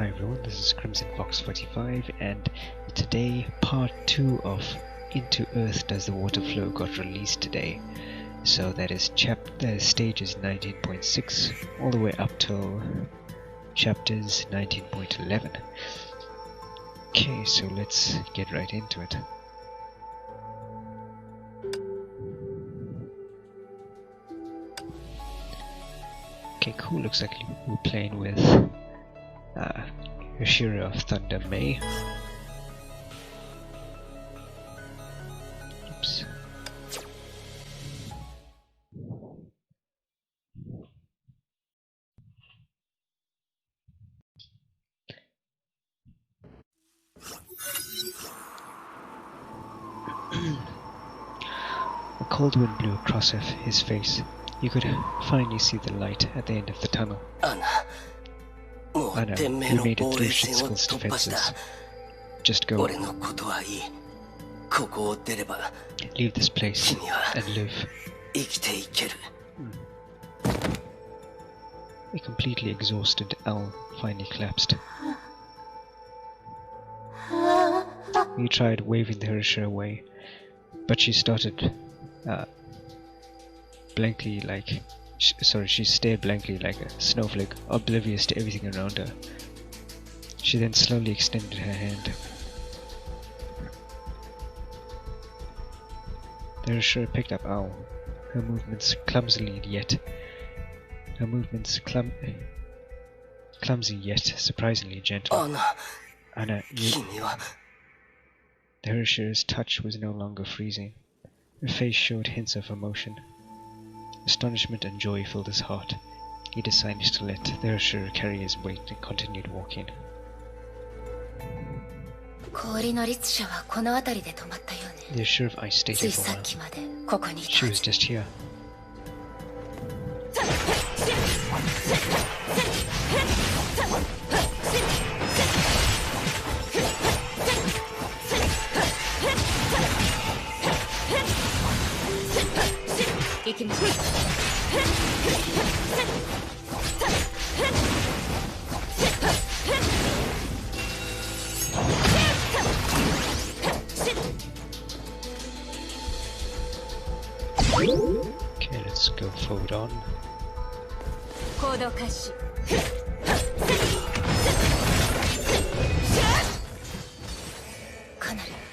Hi everyone, this is CrimsonFox45 and today part 2 of Into Earth Does the Water Flow got released today. So that is stages 19.6 all the way up till chapters 19.11. Okay, so let's get right into it. Okay, cool, looks like we're playing with Ashira of Thunder May. Oops. A cold wind blew across his face. You could finally see the light at the end of the tunnel. Anna, we made it through Shitskill's defenses. Just go. Leave this place and live. A completely exhausted owl finally collapsed. You tried waving the Harisha away, but she started she stared blankly like a snowflake, oblivious to everything around her. She then slowly extended her hand. The Harisha picked up Owl, her movements clumsy yet surprisingly gentle. Anna, the Harisha's touch was no longer freezing. Her face showed hints of emotion. Astonishment and joy filled his heart. He decided to let the Harisha carry his weight and continued walking. The Harisha of Ice stayed for a while. She was just here. Okay, let's go forward on.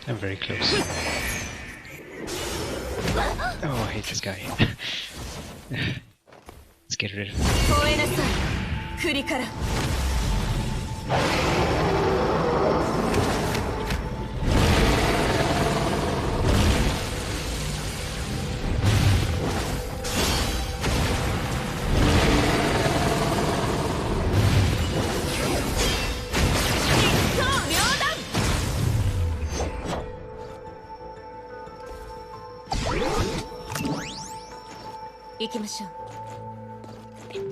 I'm very close. Oh, I hate this guy. Let's get rid of him.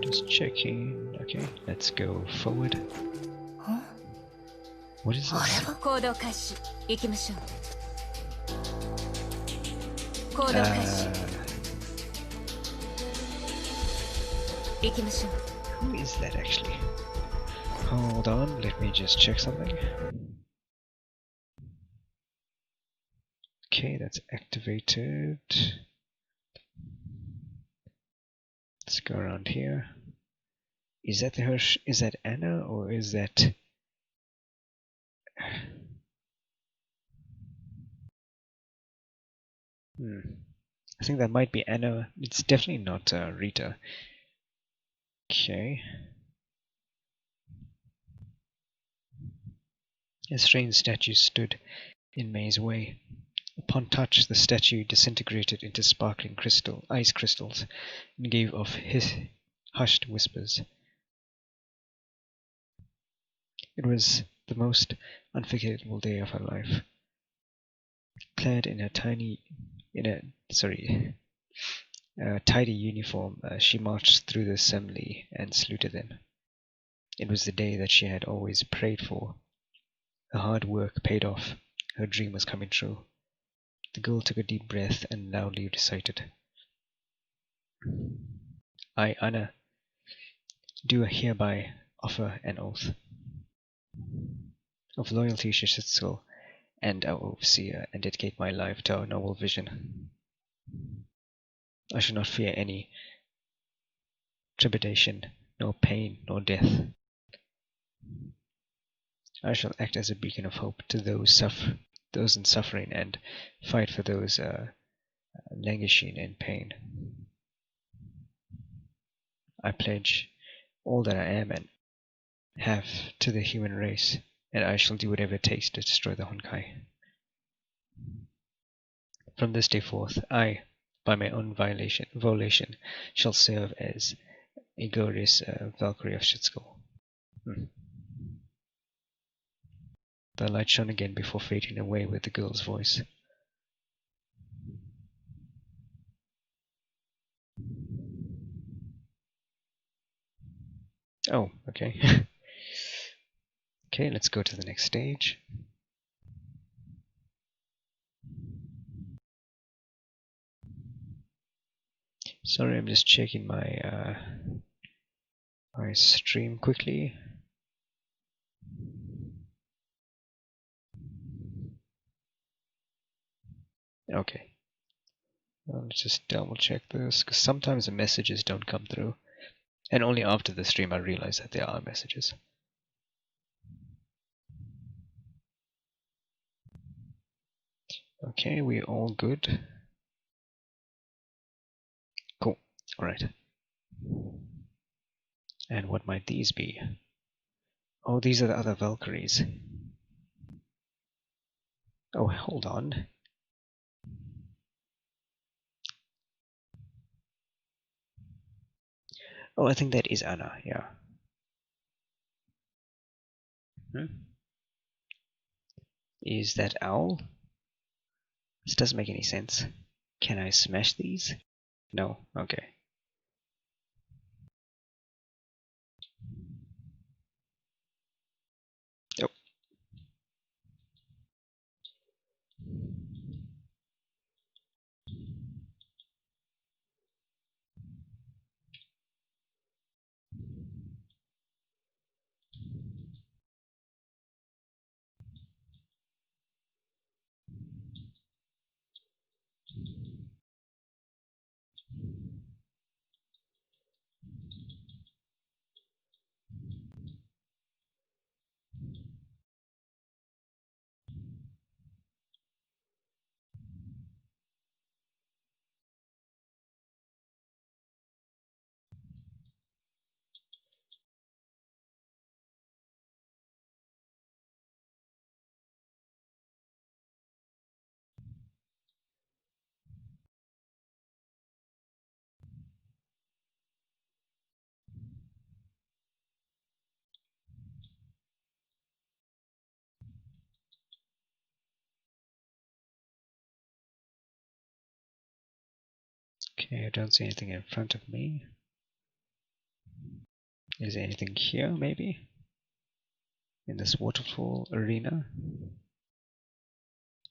Just checking. Okay, let's go forward. Huh? What is this? Who is that actually? Hold on, let me just check something. Okay, that's activated. Let's go around here. Is that the Hirsch? Is that Anna or is that? I think that might be Anna. It's definitely not Rita. Okay. A strange statue stood in May's way. Upon touch, the statue disintegrated into sparkling ice crystals and gave off hushed whispers. It was the most unforgettable day of her life. Clad in a tidy uniform, she marched through the assembly and saluted them. It was the day that she had always prayed for. Her hard work paid off. Her dream was coming true. The girl took a deep breath and loudly recited, I, Anna, do hereby offer an oath. of loyalty to Shitzel and our overseer, and dedicate my life to our noble vision. I shall not fear any trepidation, nor pain, nor death. I shall act as a beacon of hope to those in suffering, and fight for those languishing in pain. I pledge all that I am and have to the human race, and I shall do whatever it takes to destroy the Honkai. From this day forth, I, by my own volition, shall serve as a glorious Valkyrie of Shitzel. The light shone again before fading away with the girl's voice. Oh, okay. Okay, let's go to the next stage. Sorry, I'm just checking my my stream quickly. Okay. Let's just double check this, because sometimes the messages don't come through. And only after the stream I realize that there are messages. Okay, we're all good. Cool. Alright. And what might these be? Oh, these are the other Valkyries. Oh, hold on. Oh, I think that is Anna, yeah. Is that Owl? This doesn't make any sense. Can I smash these? No? Okay. Oh. Okay, I don't see anything in front of me. Is there anything here, maybe? In this waterfall arena?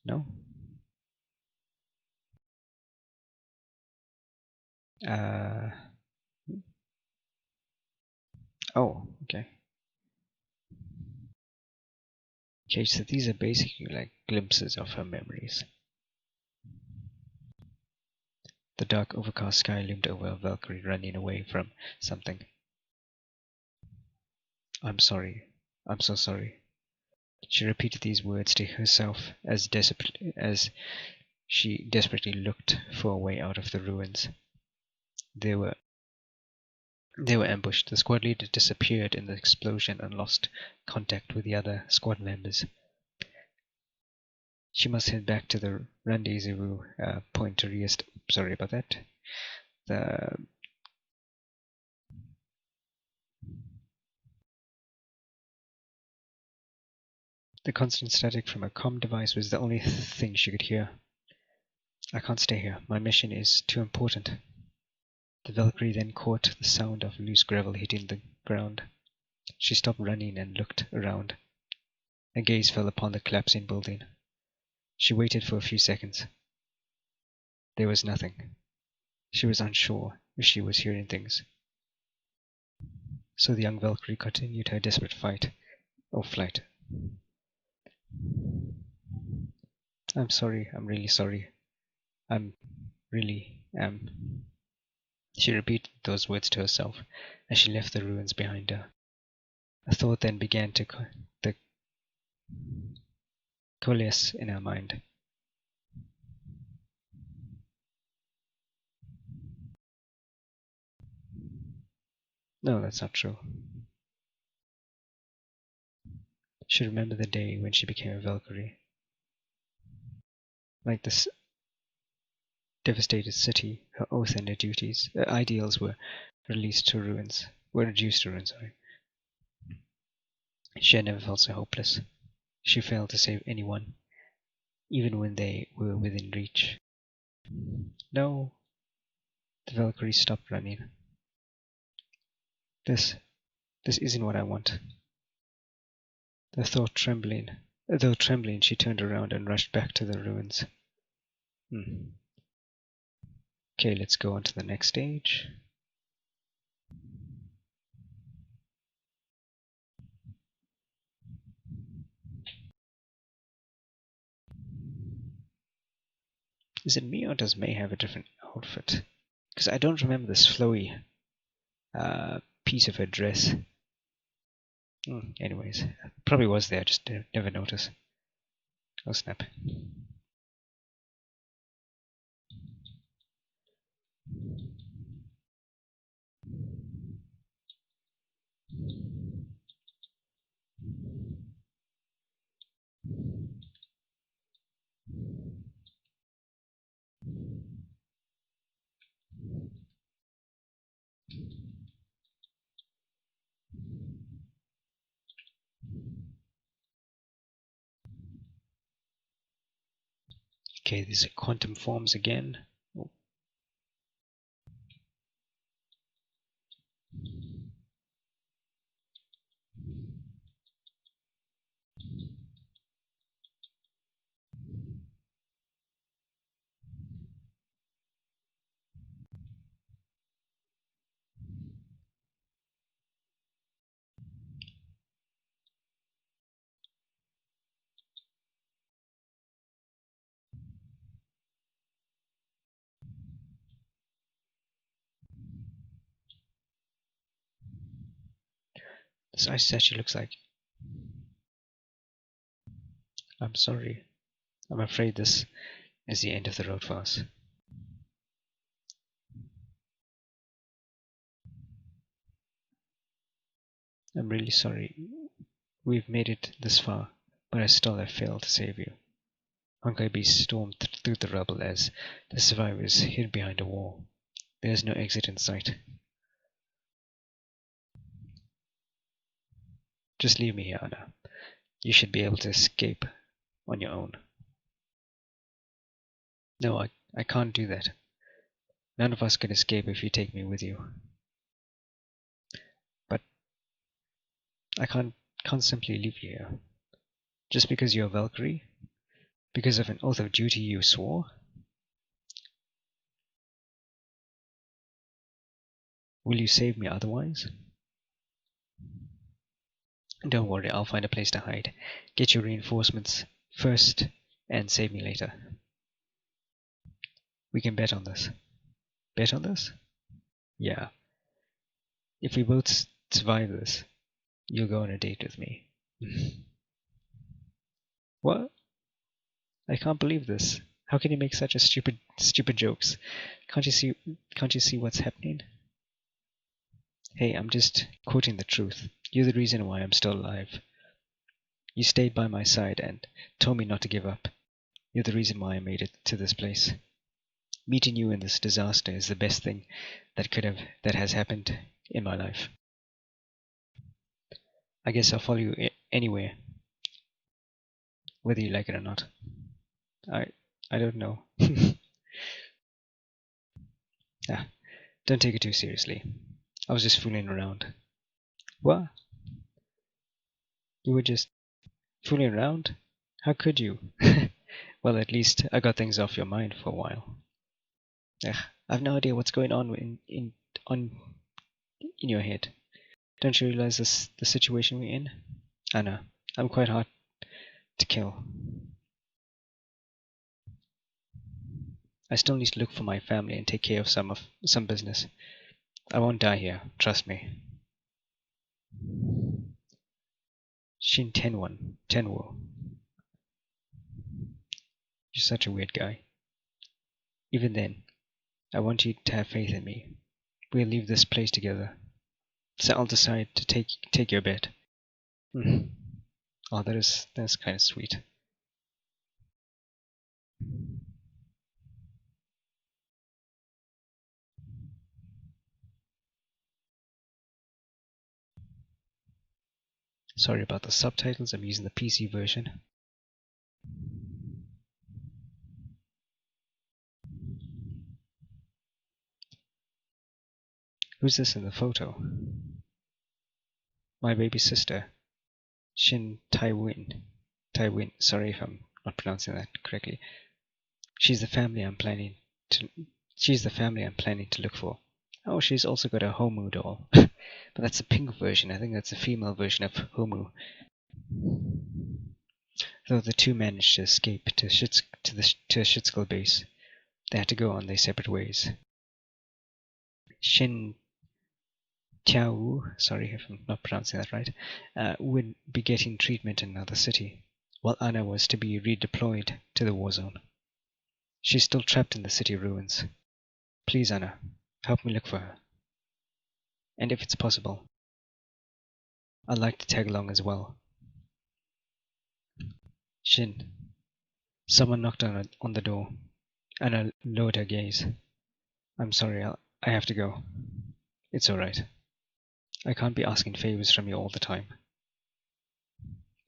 No? Oh, okay. Okay, so these are basically like glimpses of her memories. The dark overcast sky loomed over a Valkyrie running away from something. I'm sorry. I'm so sorry. She repeated these words to herself as she desperately looked for a way out of the ruins. They were ambushed. The squad leader disappeared in the explosion and lost contact with the other squad members. She must head back to the rendezvous point to sorry about that. The constant static from her comm device was the only thing she could hear. I can't stay here. My mission is too important. The Valkyrie then caught the sound of loose gravel hitting the ground. She stopped running and looked around. Her gaze fell upon the collapsing building. She waited for a few seconds. There was nothing. She was unsure if she was hearing things. So the young Valkyrie continued her desperate flight. I'm sorry, I'm really sorry. I'm really am. She repeated those words to herself as she left the ruins behind her. A thought then began to coalesce in her mind. No, that's not true. She remembered the day when she became a Valkyrie. Like this devastated city, her oath and her duties, her ideals were reduced to ruins. Sorry. She had never felt so hopeless. She failed to save anyone, even when they were within reach. No, the Valkyrie stopped running. This isn't what I want. Though trembling, she turned around and rushed back to the ruins. Okay, let's go on to the next stage. Is it me or does May have a different outfit? Because I don't remember this flowy piece of her dress. Anyways, probably was there, just never noticed. Oh snap. Okay, these are quantum forms again. Oh. This ice statue looks like. I'm sorry. I'm afraid this is the end of the road for us. I'm really sorry. We've made it this far, but I still have failed to save you. Honkai Beast stormed through the rubble as the survivors hid behind a wall. There is no exit in sight. Just leave me here, Anna. You should be able to escape on your own. No, I can't do that. None of us can escape if you take me with you. But I can't simply leave you here. Just because you're a Valkyrie? Because of an oath of duty you swore? Will you save me otherwise? Don't worry, I'll find a place to hide. Get your reinforcements first and save me later. We can bet on this. Bet on this? Yeah. If we both survive this, you'll go on a date with me. What? I can't believe this. How can you make such a stupid jokes? Can't you see what's happening? Hey, I'm just quoting the truth. You're the reason why I'm still alive. You stayed by my side and told me not to give up. You're the reason why I made it to this place. Meeting you in this disaster is the best thing that has happened in my life. I guess I'll follow you anywhere, whether you like it or not. I don't know. Don't take it too seriously. I was just fooling around. What? You were just fooling around? How could you? Well, at least I got things off your mind for a while. I've no idea what's going on in your head. Don't you realize the situation we're in? I know. I'm quite hard to kill. I still need to look for my family and take care of some business. I won't die here, trust me. Shin Tenwo. You're such a weird guy. Even then, I want you to have faith in me. We'll leave this place together. So I'll decide to take your bet. Oh, that's kind of sweet. Sorry about the subtitles, I'm using the PC version. Who's this in the photo? My baby sister, Shin Taiwin. Sorry if I'm not pronouncing that correctly. She's the family I'm planning to look for. Oh, she's also got a Homu doll. But that's a pink version. I think that's a female version of Homu. Though the two managed to escape to Shitskull base, they had to go on their separate ways. Shin Tiao, sorry if I'm not pronouncing that right, would be getting treatment in another city, while Anna was to be redeployed to the war zone. She's still trapped in the city ruins. Please, Anna, help me look for her. And if it's possible, I'd like to tag along as well. Shin. Someone knocked on the door. Anna lowered her gaze. I'm sorry, I have to go. It's alright. I can't be asking favors from you all the time.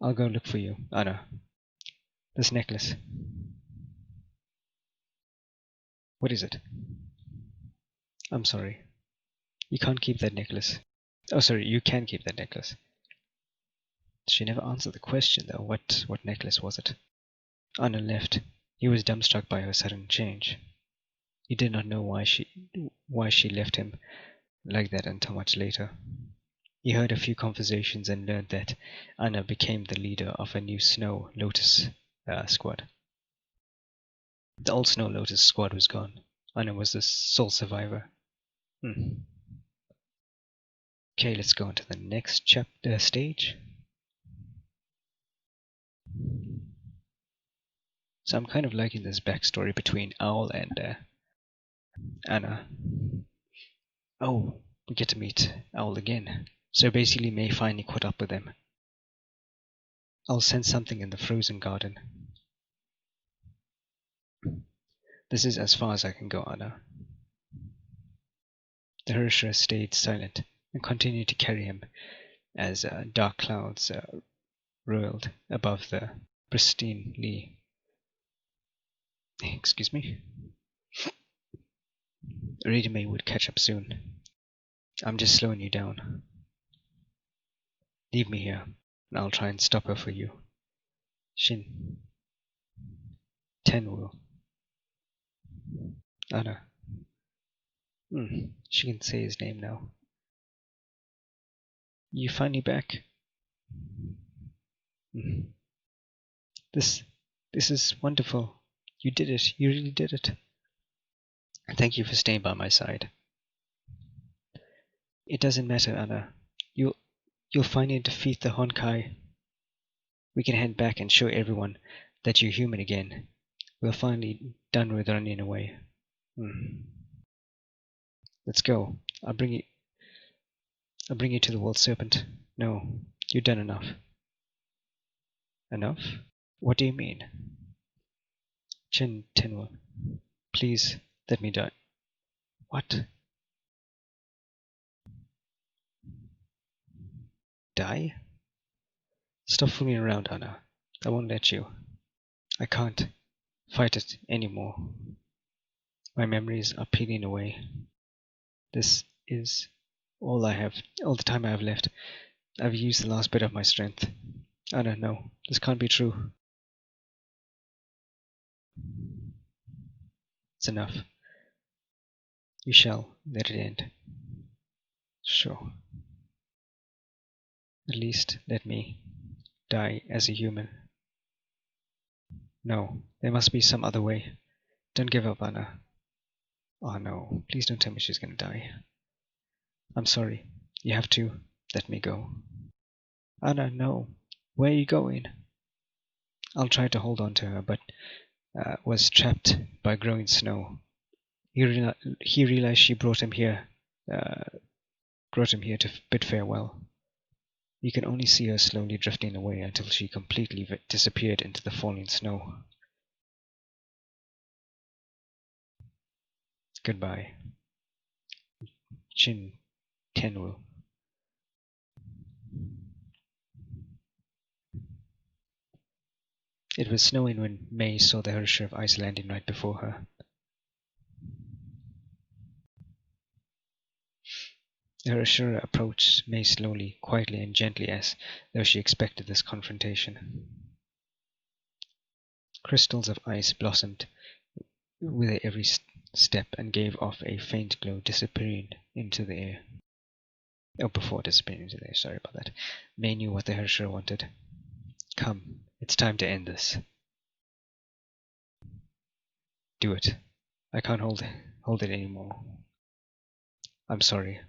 I'll go look for you, Anna. This necklace. What is it? I'm sorry. You can't keep that necklace. Oh, sorry, you can keep that necklace. She never answered the question, though. What necklace was it? Anna left. He was dumbstruck by her sudden change. He did not know why she left him like that until much later. He heard a few conversations and learned that Anna became the leader of a new Snow Lotus squad. The old Snow Lotus squad was gone. Anna was the sole survivor. Okay, let's go on to the next stage. So I'm kind of liking this backstory between Owl and Anna. Oh, we get to meet Owl again. So basically May finally caught up with them. I'll send something in the frozen garden. This is as far as I can go, Anna. The Hersher stayed silent and continued to carry him as dark clouds roiled above the pristine Lee. Excuse me. Rita May would catch up soon. I'm just slowing you down. Leave me here, and I'll try and stop her for you. Shin. Tenwu. Anna. She can say his name now. You finally back? This is wonderful. You did it. You really did it. Thank you for staying by my side. It doesn't matter, Anna. You'll finally defeat the Honkai. We can head back and show everyone that you're human again. We're finally done with running away. Let's go. I'll bring you to the World Serpent. No, you've done enough. Enough? What do you mean? Chen Tenwa, please let me die. What? Die? Stop fooling around, Anna. I won't let you. I can't fight it anymore. My memories are peeling away. This is all the time I have left. I've used the last bit of my strength. Anna, no, this can't be true. It's enough. You shall let it end. Sure. At least let me die as a human. No, there must be some other way. Don't give up, Anna. Oh no, please don't tell me she's gonna die. I'm sorry. You have to let me go. Anna, no. Where are you going? I'll try to hold on to her, but was trapped by growing snow. He realized she brought him here to bid farewell. You can only see her slowly drifting away until she completely disappeared into the falling snow. Goodbye. Shin Tenwu. It was snowing when May saw the Herrscher of Ice landing right before her. The Herrscher approached May slowly, quietly and gently, as though she expected this confrontation. Crystals of ice blossomed with every step and gave off a faint glow, disappearing into the air. Oh, before disappearing into the air, sorry about that. May knew what the Herrscher wanted. Come, it's time to end this. Do it. I can't hold it anymore. I'm sorry.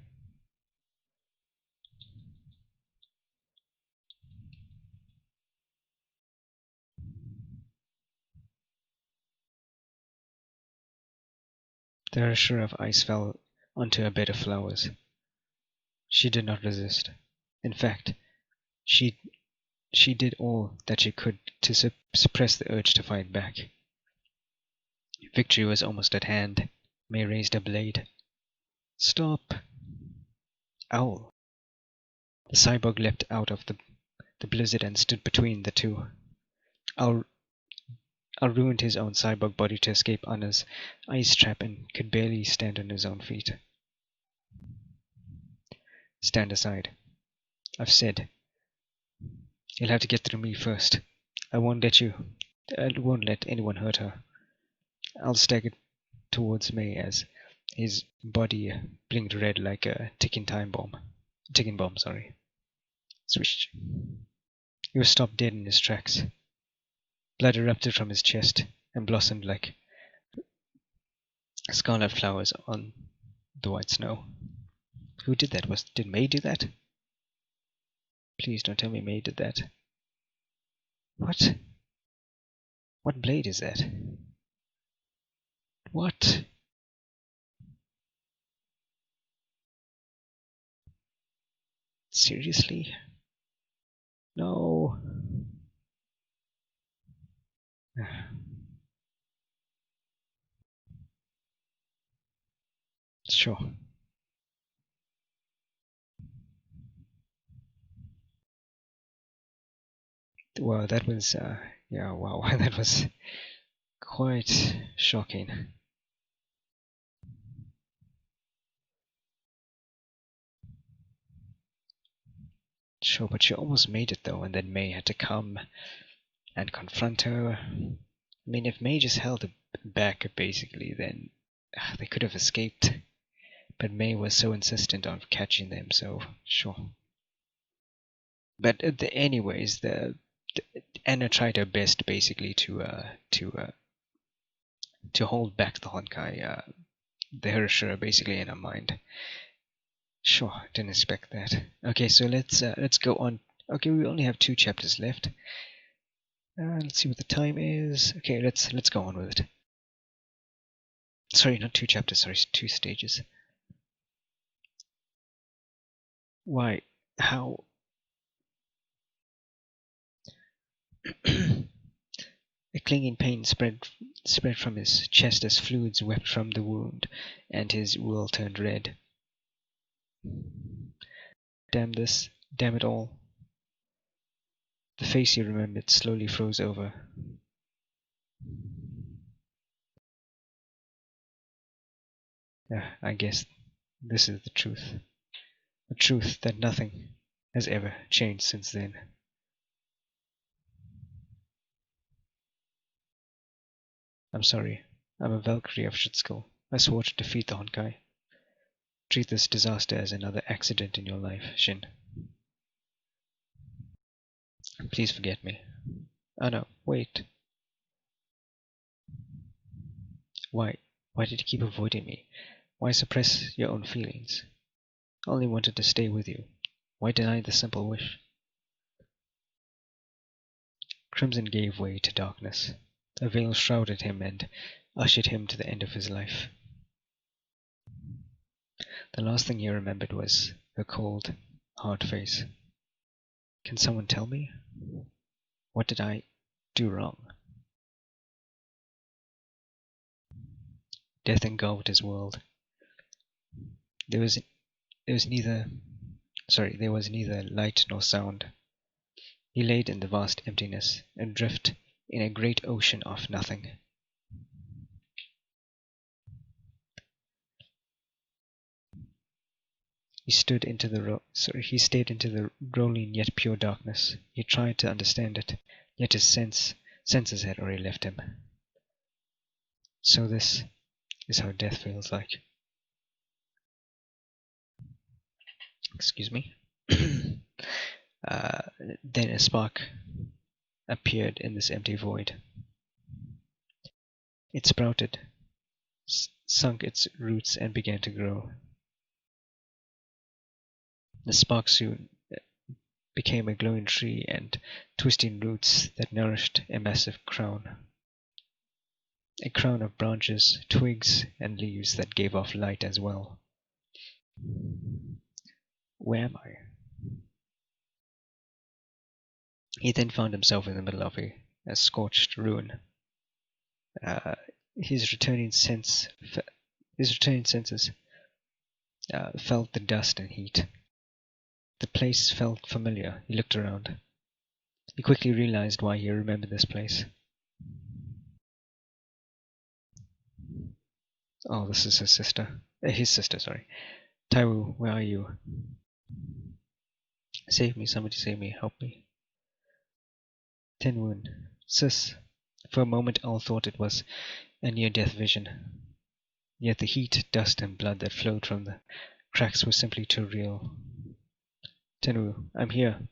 The Herrscher of Ice fell onto a bed of flowers. She did not resist. In fact, she did all that she could to suppress the urge to fight back. Victory was almost at hand. May raised a blade. Stop! Owl! The cyborg leapt out of the blizzard and stood between the two. Owl ruined his own cyborg body to escape Anna's ice trap and could barely stand on his own feet. Stand aside. I've said. You'll have to get through me first. I won't let anyone hurt her. I'll stagger towards May as his body blinked red like a ticking bomb, sorry. Swish. He was stopped dead in his tracks. Blood erupted from his chest and blossomed like scarlet flowers on the white snow. Who did that? Did May do that? Please don't tell me May did that. What? What blade is that? What? Seriously? No. Sure. Well, that was, yeah, wow, that was quite shocking. Sure, but she almost made it though, and then May had to come and confront her. I mean, if May just held it back, basically, then they could have escaped. But May was so insistent on catching them, so sure. But anyways, Anna tried her best, basically, to hold back the Honkai, the Herrscher, basically, in her mind. Sure, didn't expect that. Okay, so let's go on. Okay, we only have 2 chapters left. Let's see what the time is. Okay, let's go on with it. Sorry, not 2 chapters. Sorry, 2 stages. Why? How? A clinging pain spread from his chest as fluids wept from the wound, and his will turned red. Damn this! Damn it all! The face he remembered slowly froze over. I guess this is the truth. The truth that nothing has ever changed since then. I'm sorry. I'm a Valkyrie of Shitskull. I swore to defeat the Honkai. Treat this disaster as another accident in your life, Shin. Please forget me. Oh no, wait. Why? Why did you keep avoiding me? Why suppress your own feelings? I only wanted to stay with you. Why deny the simple wish? Crimson gave way to darkness. A veil shrouded him and ushered him to the end of his life. The last thing he remembered was her cold, hard face. Can someone tell me? What did I do wrong? Death engulfed his world. There was neither light nor sound. He laid in the vast emptiness, adrift in a great ocean of nothing. He stared into the rolling yet pure darkness. He tried to understand it, yet his senses had already left him. So this is how death feels like. Excuse me. Then a spark appeared in this empty void. It sprouted, sunk its roots, and began to grow. The spark soon became a glowing tree and twisting roots that nourished a massive crown. A crown of branches, twigs, and leaves that gave off light as well. Where am I? He then found himself in the middle of a scorched ruin. His returning senses felt the dust and heat. The place felt familiar. He looked around. He quickly realized why he remembered this place. Oh, this is his sister. Sorry. Taiwu, where are you? Save me, somebody save me, help me. Tenwun, sis. For a moment all thought it was a near-death vision. Yet the heat, dust, and blood that flowed from the cracks were simply too real. Tenwu, I'm here.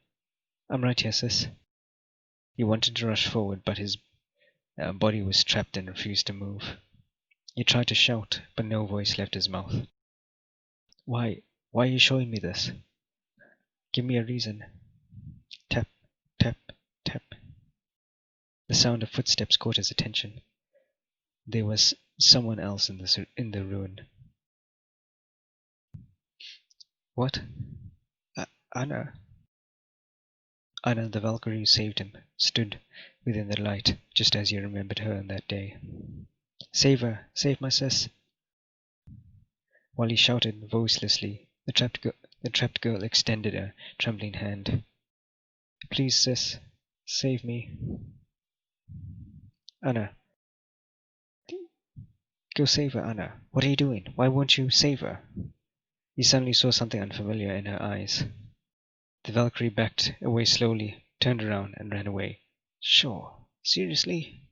I'm right here, sis. He wanted to rush forward, but his body was trapped and refused to move. He tried to shout, but no voice left his mouth. Why are you showing me this? Give me a reason. Tap, tap, tap. The sound of footsteps caught his attention. There was someone else in the ruin. What? Anna. Anna, the Valkyrie who saved him, stood within the light, just as he remembered her on that day. Save her! Save my sis! While he shouted voicelessly, the trapped girl extended a trembling hand. Please, sis, save me. Anna. Go save her, Anna. What are you doing? Why won't you save her? He suddenly saw something unfamiliar in her eyes. The Valkyrie backed away slowly, turned around, and ran away. Sure. Seriously?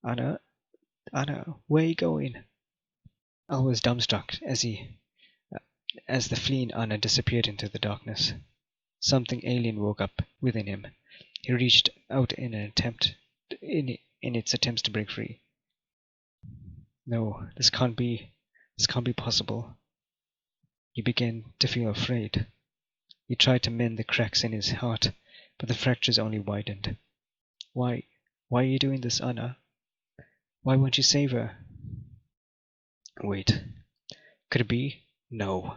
Anna, where are you going? Al was dumbstruck as the fleeing Anna disappeared into the darkness. Something alien woke up within him. He reached out in its attempts to break free. No, this can't be possible. He began to feel afraid. He tried to mend the cracks in his heart, but the fractures only widened. Why are you doing this, Anna? Why won't you save her? Wait, could it be? No.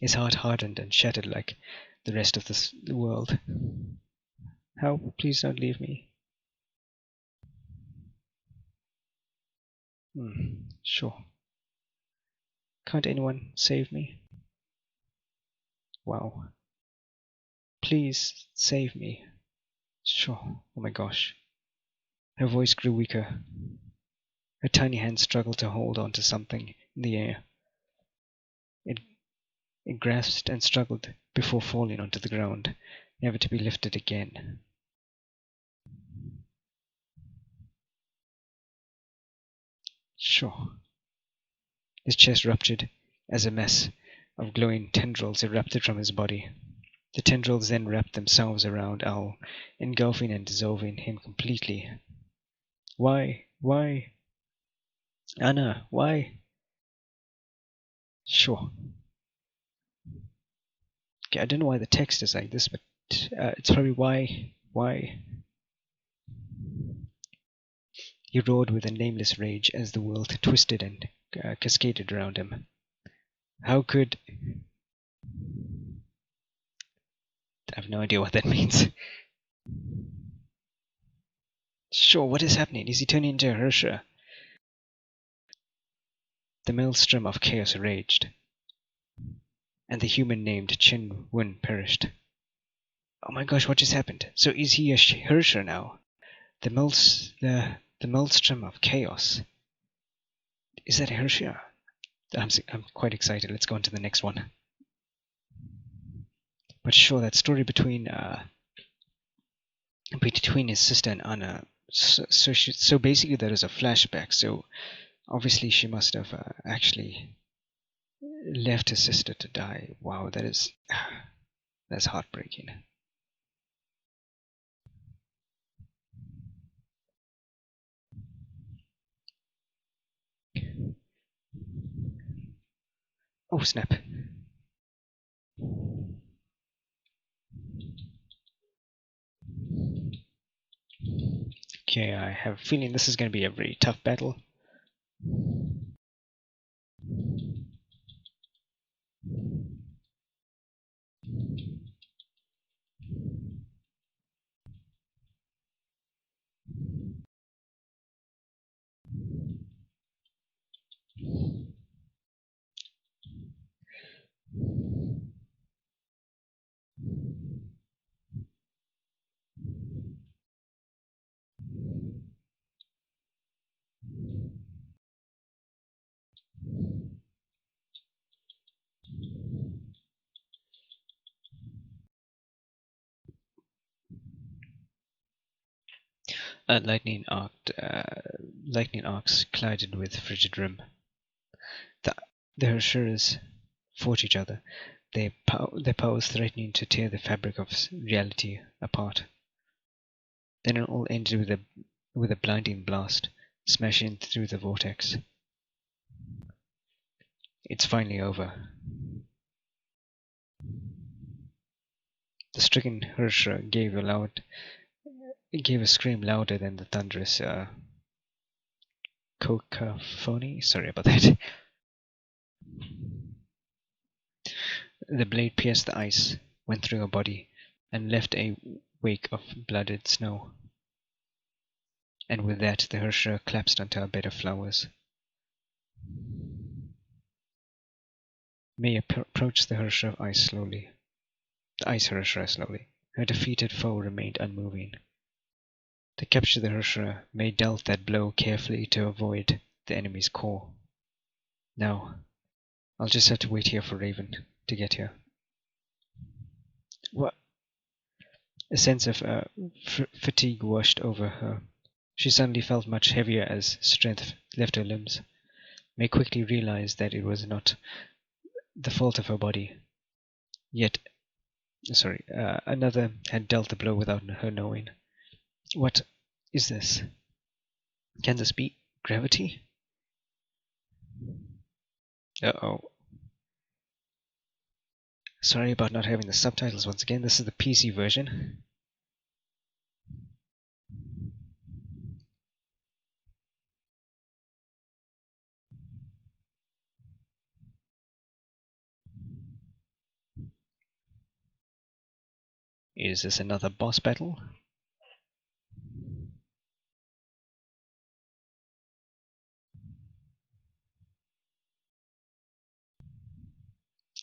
His heart hardened and shattered like the rest of the world. Help, please don't leave me. Sure. Can't anyone save me? Wow. Please save me. Sure. Oh my gosh. Her voice grew weaker. Her tiny hand struggled to hold on to something in the air. It grasped and struggled before falling onto the ground, never to be lifted again. Sure. His chest ruptured as a mass of glowing tendrils erupted from his body. The tendrils then wrapped themselves around Al, engulfing and dissolving him completely. Why? Why? Anna, why? Sure. Okay, I don't know why the text is like this, but it's probably why. Why? He roared with a nameless rage as the world twisted and cascaded around him. How could... I have no idea what that means. Sure, what is happening? Is he turning into a Hersha? The maelstrom of chaos raged, and the human named Chen Wen perished. Oh my gosh, what just happened? So is he a Hersha now? The maelstrom of chaos. Is that a Hersha? I'm quite excited. Let's go on to the next one. But sure, that story between his sister and Anna. So basically, there is a flashback. So obviously, she must have actually left her sister to die. Wow, that's heartbreaking. Oh snap! Okay, I have a feeling this is going to be a very tough battle. Lightning arcs collided with frigid rim. The Hershiras fought each other, their powers threatening to tear the fabric of reality apart. Then it all ended with a blinding blast, smashing through the vortex. It's finally over. The stricken Hershra gave a scream louder than the thunderous cacophony. Sorry about that. The blade pierced the ice, went through her body, and left a wake of blooded snow. And with that, the Hershra collapsed onto a bed of flowers. May approached the Hershra ice slowly. The ice Hershra slowly. Her defeated foe remained unmoving. To capture the Hershra, May dealt that blow carefully to avoid the enemy's core. Now, I'll just have to wait here for Raven to get here. What? A sense of fatigue washed over her. She suddenly felt much heavier as strength left her limbs. May quickly realized that it was not the fault of her body. Yet, another had dealt the blow without her knowing. What is this? Can this be gravity? Uh-oh. Sorry about not having the subtitles once again. This is the PC version. Is this another boss battle?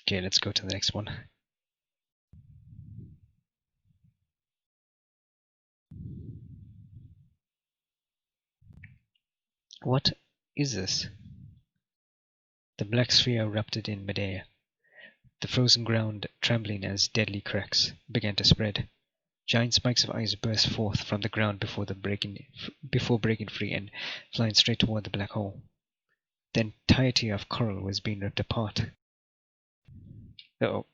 Okay, let's go to the next one. What is this? The black sphere erupted in midair. The frozen ground, trembling as deadly cracks, began to spread. Giant spikes of ice burst forth from the ground before breaking free and flying straight toward the black hole. The entirety of coral was being ripped apart. Uh-oh.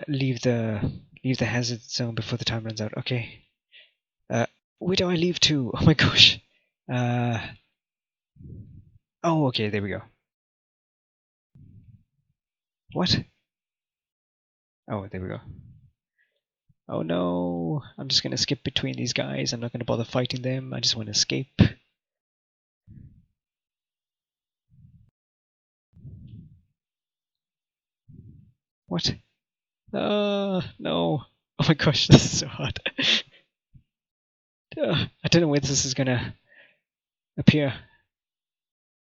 Leave the hazard zone before the time runs out. Okay. Where do I leave to? Oh my gosh. Oh, okay, there we go. What? Oh, there we go. Oh no, I'm just gonna skip between these guys. I'm not gonna bother fighting them. I just want to escape. What? No. Oh my gosh, this is so hard. I don't know where this is gonna appear.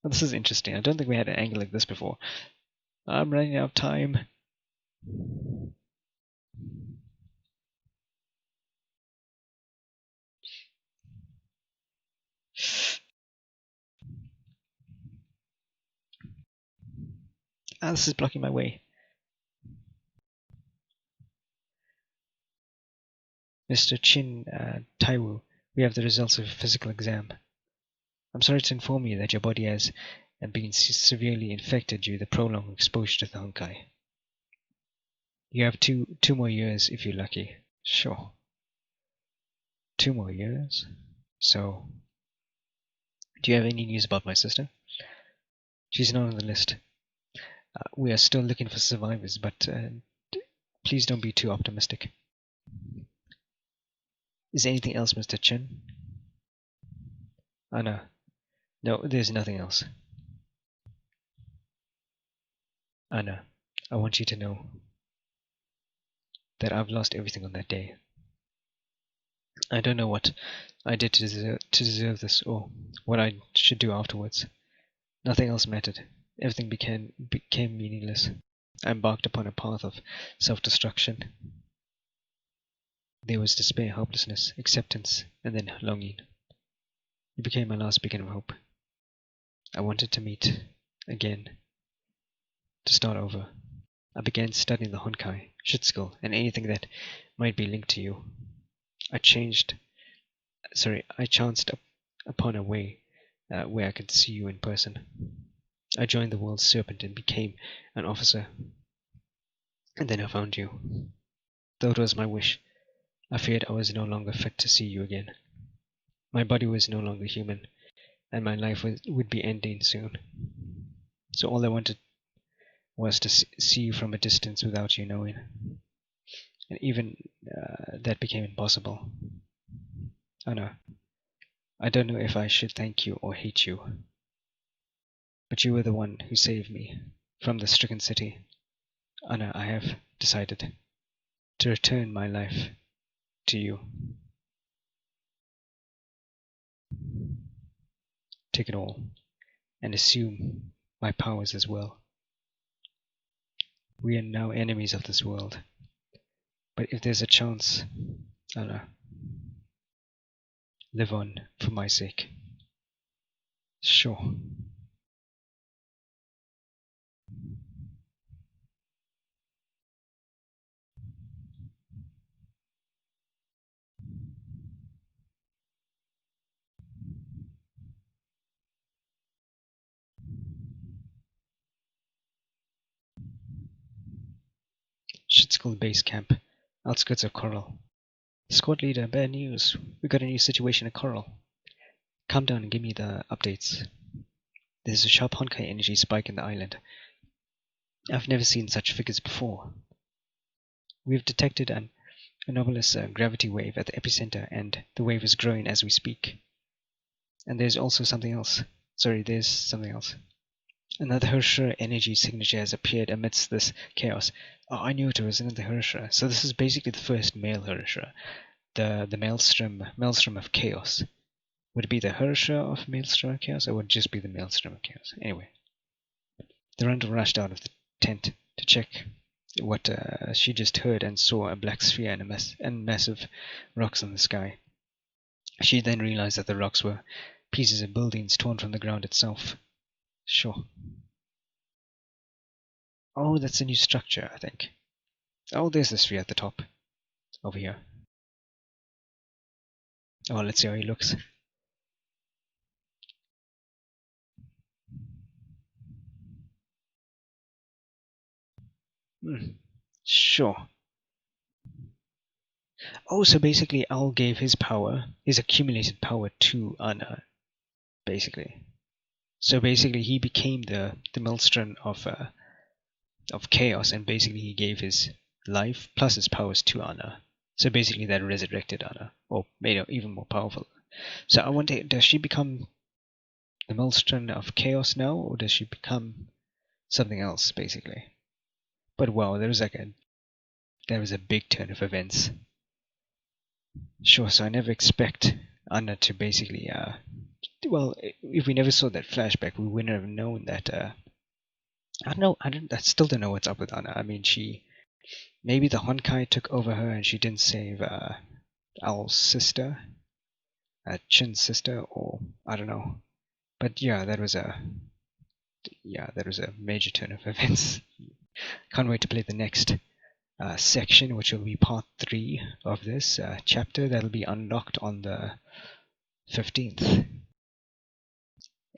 Oh, this is interesting. I don't think we had an angle like this before. I'm running out of time. Ah, this is blocking my way. Mr. Chin Taiwu, we have the results of a physical exam. I'm sorry to inform you that your body has been severely infected due to the prolonged exposure to the Honkai. You have two more years if you're lucky. Sure. 2 more years? So, do you have any news about my sister? She's not on the list. We are still looking for survivors, but please don't be too optimistic. Is there anything else, Mr. Chen? Oh no. No, there's nothing else. Anna, I want you to know that I've lost everything on that day. I don't know what I did to deserve this, or what I should do afterwards. Nothing else mattered. Everything became meaningless. I embarked upon a path of self-destruction. There was despair, hopelessness, acceptance, and then longing. You became my last beacon of hope. I wanted to meet again, to start over. I began studying the Honkai, Shitskill, and anything that might be linked to you. I chanced upon a way where I could see you in person. I joined the World's Serpent and became an officer. And then I found you. Though it was my wish, I feared I was no longer fit to see you again. My body was no longer human, and my life would be ending soon. So all I wanted was to see you from a distance without you knowing. And even that became impossible. Oh no. I don't know if I should thank you or hate you. But you were the one who saved me from the stricken city. Anna, I have decided to return my life to you. Take it all, and assume my powers as well. We are now enemies of this world. But if there's a chance, Anna, live on for my sake. Sure. Shitskill Base Camp, outskirts of Coral. Squad leader, bad news. We got a new situation at Coral. Come down and give me the updates. There's a sharp Honkai energy spike in the island. I've never seen such figures before. We've detected an anomalous gravity wave at the epicenter, and the wave is growing as we speak. And there's also something else. There's something else. Another Hirscher energy signature has appeared amidst this chaos. Oh, I knew it was another Hirscher. So this is basically the first male Hirscher. The maelstrom of chaos. Would it be the Hirscher of Maelstrom of Chaos, or would it just be the Maelstrom of Chaos? Anyway, the Rundle rushed out of the tent to check what she just heard and saw a black sphere and massive rocks in the sky. She then realized that the rocks were pieces of buildings torn from the ground itself. Sure. Oh, that's a new structure, I think. Oh, there's the sphere at the top. Over here. Oh, let's see how he looks. Sure. Oh, so basically Al gave his accumulated power to Anna. basically. So basically, he became the Maelstrom of chaos, and basically he gave his life plus his powers to Anna. So basically, that resurrected Anna, or made her even more powerful. So I wonder, does she become the Maelstrom of chaos now, or does she become something else, basically? But wow, there was a big turn of events. Sure, so I never expect Anna to basically well, if we never saw that flashback, we wouldn't have known that. I don't know. I still don't know what's up with Anna. I mean, maybe the Honkai took over her and she didn't save Owl's sister, Chin's sister, or I don't know. But yeah, that was a major turn of events. Can't wait to play the next section, which will be part 3 of this chapter. That'll be unlocked on the 15th.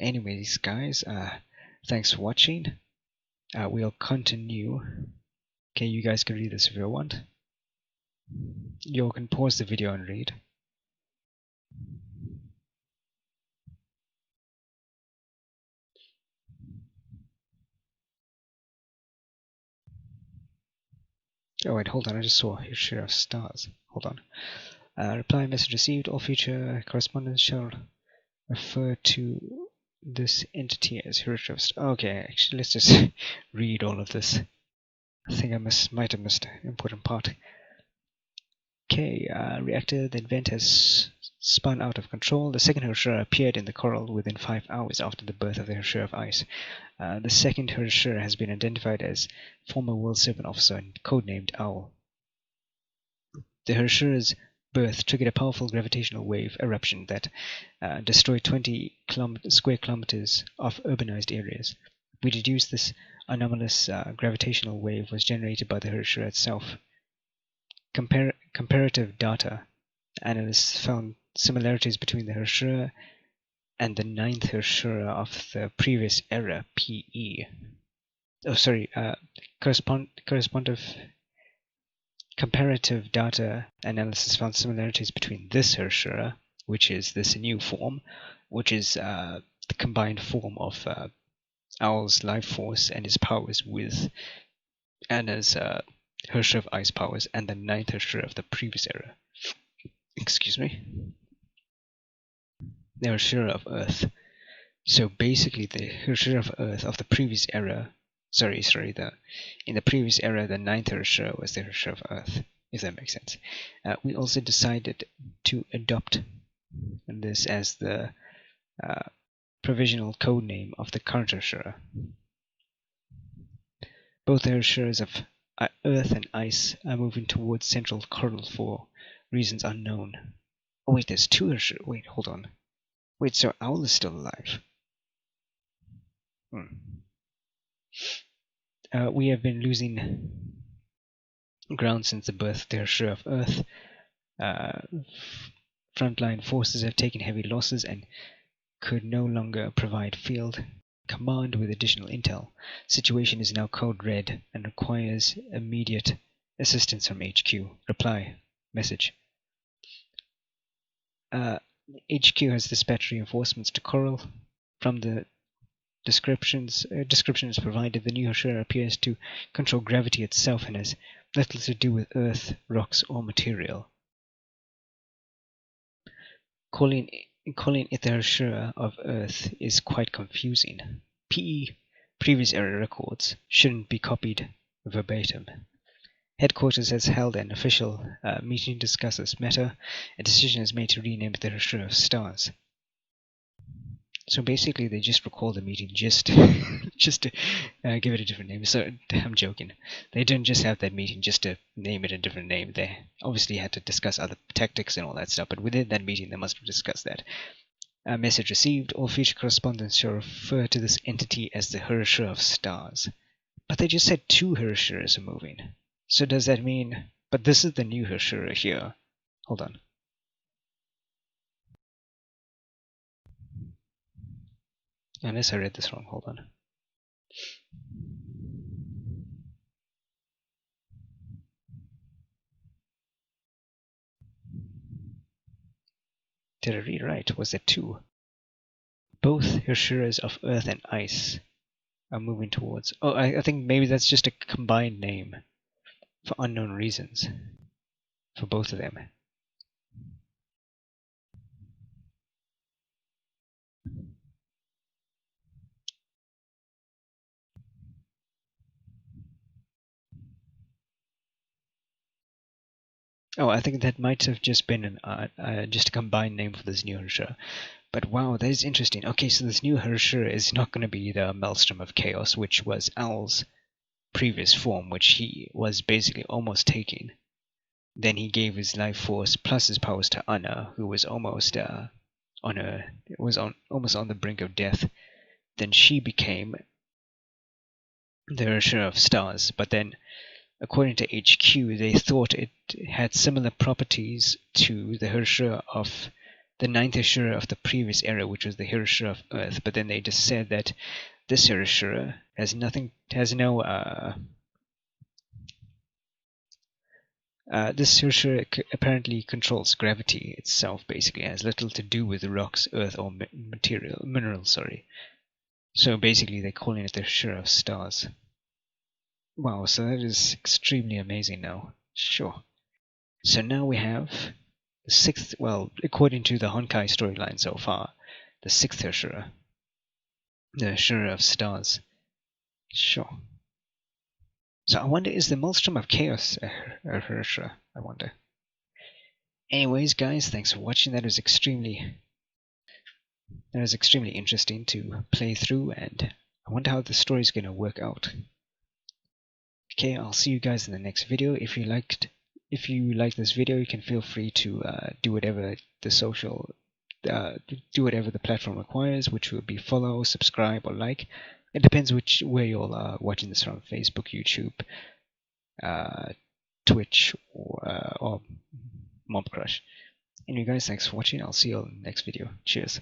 Anyways, guys, thanks for watching. We'll continue. Okay, you guys can read this if you want. You can pause the video and read. Oh wait, hold on, I just saw here share of stars. Hold on. Reply message received. All future correspondence shall refer to this entity as Hiroshima. Okay, actually let's just read all of this. I think I might have missed an important part. Okay, reactor, the event has spun out of control. The second Hiroshima appeared in the coral within 5 hours after the birth of the Hiroshima of Ice. The second Hiroshima has been identified as former World Serpent officer and codenamed Owl. The Hiroshima's birth triggered a powerful gravitational wave eruption that destroyed 20 square kilometers of urbanized areas. We deduce this anomalous gravitational wave was generated by the Hiroshima itself. Comparative data analysts found similarities between the Hiroshima and the ninth Hiroshima of the previous era, PE. Comparative data analysis found similarities between this Hiroshima, which is this new form, which is the combined form of Owl's life force and his powers with Anna's Hiroshima of ice powers, and the ninth Hiroshima of the previous era. Excuse me. The Hiroshima of Earth. So basically, the Hiroshima of Earth of the previous era. In the previous era, the ninth Hiroshima was the Hiroshima of Earth, if that makes sense. We also decided to adopt this as the provisional code name of the current Hiroshima. Both the Hiroshimas of Earth and Ice are moving towards central coral for reasons unknown. Oh wait, there's two Hiroshima. Wait, hold on. Wait, so Owl is still alive? We have been losing ground since the birth of the Hiroshima of Earth. Frontline forces have taken heavy losses and could no longer provide field command with additional intel. Situation is now code red and requires immediate assistance from HQ. Reply message. HQ has dispatched reinforcements to Coral. From the descriptions provided, the new Hiroshima appears to control gravity itself and has little to do with Earth, rocks, or material. Calling it the Hiroshima of Earth is quite confusing. PE, previous era records, shouldn't be copied verbatim. Headquarters has held an official meeting to discuss this matter. A decision is made to rename it the Hiroshima of Stars. So basically, they just recalled the meeting just to give it a different name. So I'm joking. They didn't just have that meeting just to name it a different name. They obviously had to discuss other tactics and all that stuff. But within that meeting, they must have discussed that. Message received. All future correspondence shall refer to this entity as the Hiroshima of Stars. But they just said two Hiroshimas are moving. So does that mean? But this is the new Hiroshima here. Hold on. Unless I read this wrong, hold on. Did I read right? Was it two? Both Hershiras of Earth and Ice are moving towards. Oh, I think maybe that's just a combined name for unknown reasons for both of them. Oh, I think that might have just been just a combined name for this new Hershira. But wow, that is interesting. Okay, so this new Hershira is not going to be the Maelstrom of Chaos, which was Al's previous form, which he was basically almost taking. Then he gave his life force plus his powers to Anna, who was almost almost on the brink of death. Then she became the Hershira of Stars, but then according to HQ, they thought it had similar properties to the Hershira of the ninth Hershira of the previous era, which was the Hershira of Earth. But then they just said that this Hershira has no. This Hershira apparently controls gravity itself. Basically, it has little to do with rocks, earth, or minerals. Sorry. So basically, they're calling it the Hershira of Stars. Wow, so that is extremely amazing now. Sure. So now we have the sixth, well, according to the Honkai storyline so far, the sixth Hershira. The Hershira of Stars. Sure. So I wonder, is the Maelstrom of Chaos a Hershira? I wonder. Anyways, guys, thanks for watching. That was extremely interesting to play through, and I wonder how the story is going to work out. Okay, I'll see you guys in the next video. If you liked this video, you can feel free to do whatever the platform requires, which would be follow, subscribe, or like. It depends where you're watching this from: Facebook, YouTube, Twitch, or Mob Crush. Anyway, guys, thanks for watching. I'll see you all in the next video. Cheers.